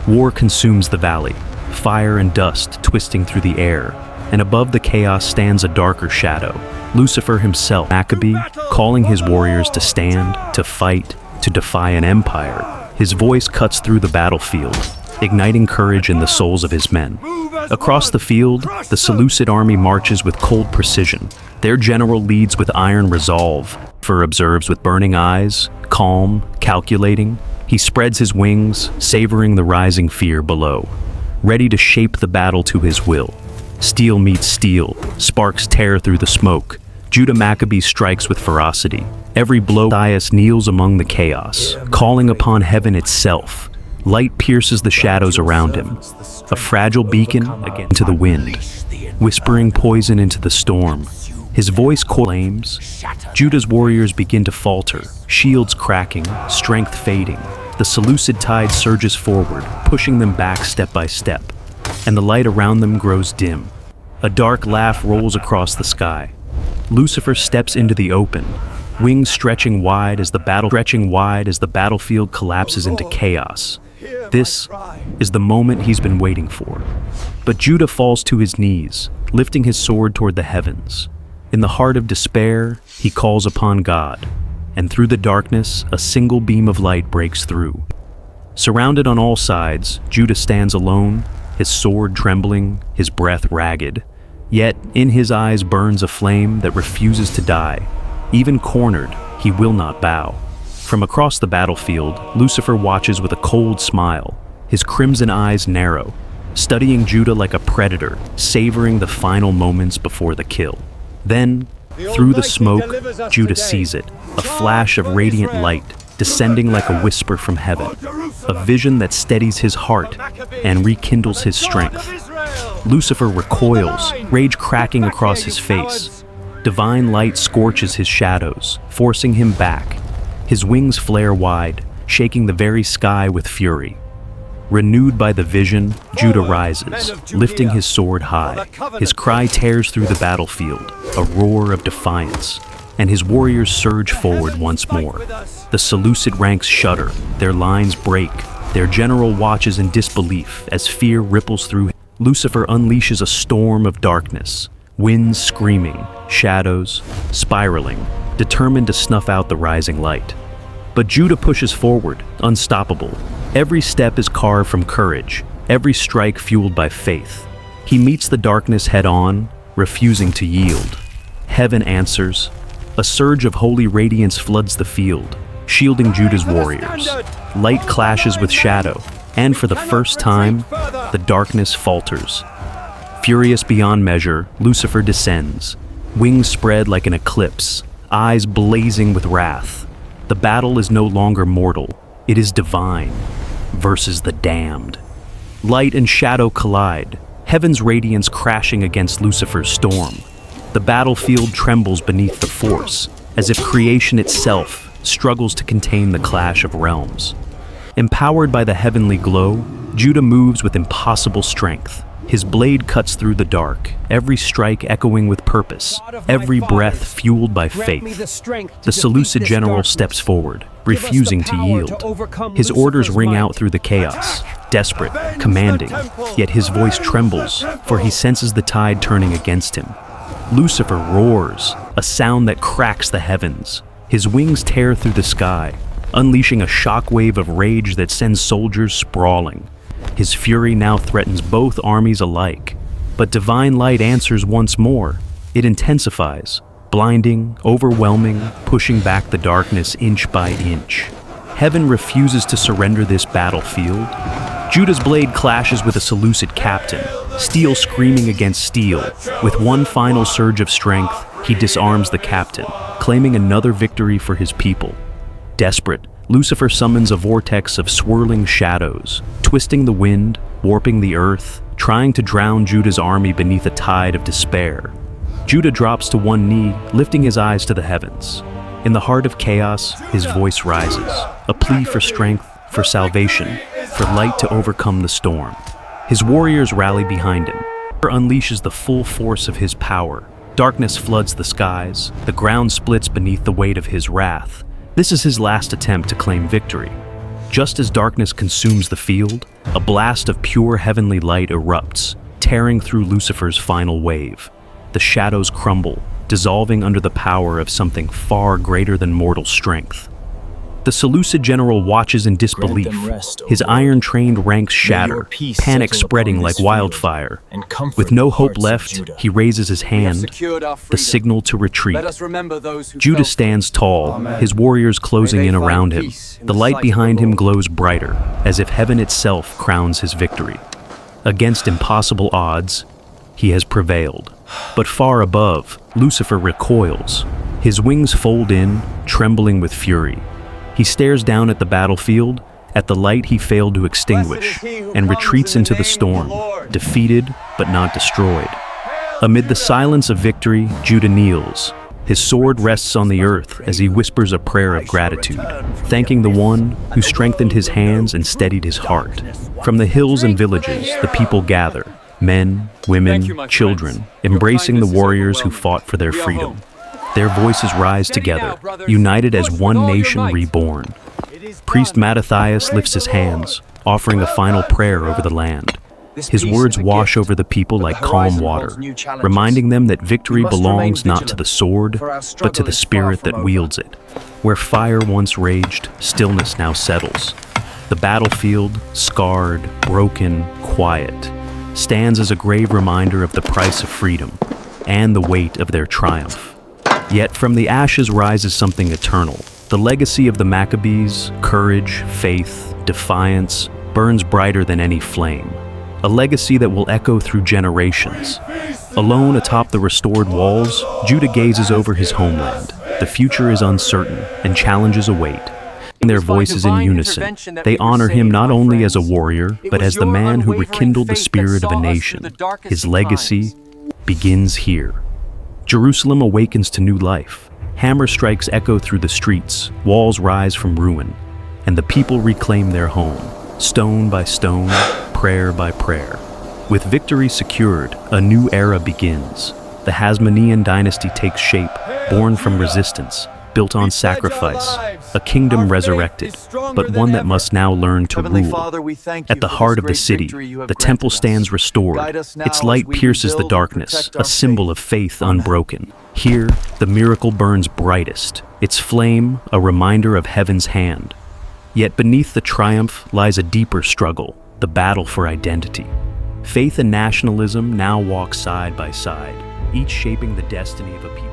War consumes the valley, fire and dust twisting through the air, and above the chaos stands a darker shadow, Lucifer himself, Maccabee, calling his warriors to stand, to fight, to defy an empire. His voice cuts through the battlefield, igniting courage in the souls of his men. Across the field, the Seleucid army marches with cold precision. Their general leads with iron resolve. Lucifer observes with burning eyes, calm, calculating. He spreads his wings, savoring the rising fear below, ready to shape the battle to his will. Steel meets steel, sparks tear through the smoke. Judah Maccabee strikes with ferocity. Every blow, Matthias kneels among the chaos, calling upon heaven itself. Light pierces the shadows around him, a fragile beacon into the wind, whispering poison into the storm. His voice flames. Judah's warriors begin to falter, shields cracking, strength fading. The Seleucid tide surges forward, pushing them back step by step, and the light around them grows dim. A dark laugh rolls across the sky. Lucifer steps into the open, wings stretching wide as the battlefield collapses into chaos. This is the moment he's been waiting for. But Judah falls to his knees, lifting his sword toward the heavens. In the heart of despair, he calls upon God, and through the darkness, a single beam of light breaks through. Surrounded on all sides, Judah stands alone, his sword trembling, his breath ragged. Yet, in his eyes burns a flame that refuses to die. Even cornered, he will not bow. From across the battlefield, Lucifer watches with a cold smile, his crimson eyes narrow, studying Judah like a predator, savoring the final moments before the kill. Then, through the smoke, Judah sees it, a flash of radiant light, descending like a whisper from heaven, a vision that steadies his heart and rekindles his strength. Lucifer recoils, rage cracking across his face. Divine light scorches his shadows, forcing him back. His wings flare wide, shaking the very sky with fury. Renewed by the vision, Judah rises, lifting his sword high. His cry tears through the battlefield, a roar of defiance, and his warriors surge forward once more. The Seleucid ranks shudder, their lines break, their general watches in disbelief as fear ripples through him. Lucifer unleashes a storm of darkness, winds screaming, shadows spiraling, determined to snuff out the rising light. But Judah pushes forward, unstoppable. Every step is carved from courage, every strike fueled by faith. He meets the darkness head-on, refusing to yield. Heaven answers. A surge of holy radiance floods the field, shielding Judah's warriors. Light clashes with shadow, and for the first time, the darkness falters. Furious beyond measure, Lucifer descends, wings spread like an eclipse, eyes blazing with wrath. The battle is no longer mortal, it is divine, versus the damned. Light and shadow collide, heaven's radiance crashing against Lucifer's storm. The battlefield trembles beneath the force, as if creation itself struggles to contain the clash of realms. Empowered by the heavenly glow, Judah moves with impossible strength. His blade cuts through the dark, every strike echoing with purpose, every breath fueled by faith. The Seleucid general steps forward, refusing to yield. His orders ring out through the chaos, desperate, commanding, yet his voice trembles, for he senses the tide turning against him. Lucifer roars, a sound that cracks the heavens. His wings tear through the sky, unleashing a shockwave of rage that sends soldiers sprawling. His fury now threatens both armies alike. But divine light answers once more. It intensifies, blinding, overwhelming, pushing back the darkness inch by inch. Heaven refuses to surrender this battlefield. Judah's blade clashes with a Seleucid captain, steel screaming against steel. With one final surge of strength, he disarms the captain, claiming another victory for his people. Desperate, Lucifer summons a vortex of swirling shadows, twisting the wind, warping the earth, trying to drown Judah's army beneath a tide of despair. Judah drops to one knee, lifting his eyes to the heavens. In the heart of chaos, his voice rises, a plea for strength, for salvation, for light to overcome the storm. His warriors rally behind him. Unleashes the full force of his power. Darkness floods the skies, the ground splits beneath the weight of his wrath. This is his last attempt to claim victory. Just as darkness consumes the field, A blast of pure heavenly light erupts, tearing through Lucifer's final wave. The shadows crumble, dissolving under the power of something far greater than mortal strength. The Seleucid general watches in disbelief, his iron-trained ranks shatter, panic spreading like wildfire. With no hope left, he raises his hand, the signal to retreat. Judah stands tall, his warriors closing in around him. The light behind him glows brighter, as if heaven itself crowns his victory. Against impossible odds, he has prevailed. But far above, Lucifer recoils. His wings fold in, trembling with fury. He stares down at the battlefield, at the light he failed to extinguish, and retreats into the storm, defeated but not destroyed. Amid the silence of victory, Judah kneels. His sword rests on the earth as he whispers a prayer of gratitude, thanking the one who strengthened his hands and steadied his heart. From the hills and villages, the people gather, men, women, children, embracing the warriors who fought for their freedom. Their voices rise together, united as one nation reborn. Priest Mattathias lifts his hands, offering a final prayer over the land. His words wash over the people like calm water, reminding them that victory belongs not to the sword, but to the spirit that wields it. Where fire once raged, stillness now settles. The battlefield, scarred, broken, quiet, stands as a grave reminder of the price of freedom and the weight of their triumph. Yet from the ashes rises something eternal. The legacy of the Maccabees, courage, faith, defiance, burns brighter than any flame. A legacy that will echo through generations. Alone atop the restored walls, Judah gazes over his homeland. The future is uncertain, and challenges await. In their voices in unison, they honor him not only as a warrior, but as the man who rekindled the spirit of a nation. His legacy begins here. Jerusalem awakens to new life. Hammer strikes echo through the streets, walls rise from ruin, and the people reclaim their home, stone by stone, prayer by prayer. With victory secured, a new era begins. The Hasmonean dynasty takes shape, born from resistance, built on sacrifice, a kingdom resurrected, but one that must now learn to rule. At the heart of the city, the temple stands restored. Its light pierces the darkness, a symbol of faith unbroken. Here, the miracle burns brightest, its flame a reminder of heaven's hand. Yet beneath the triumph lies a deeper struggle, the battle for identity. Faith and nationalism now walk side by side, each shaping the destiny of a people.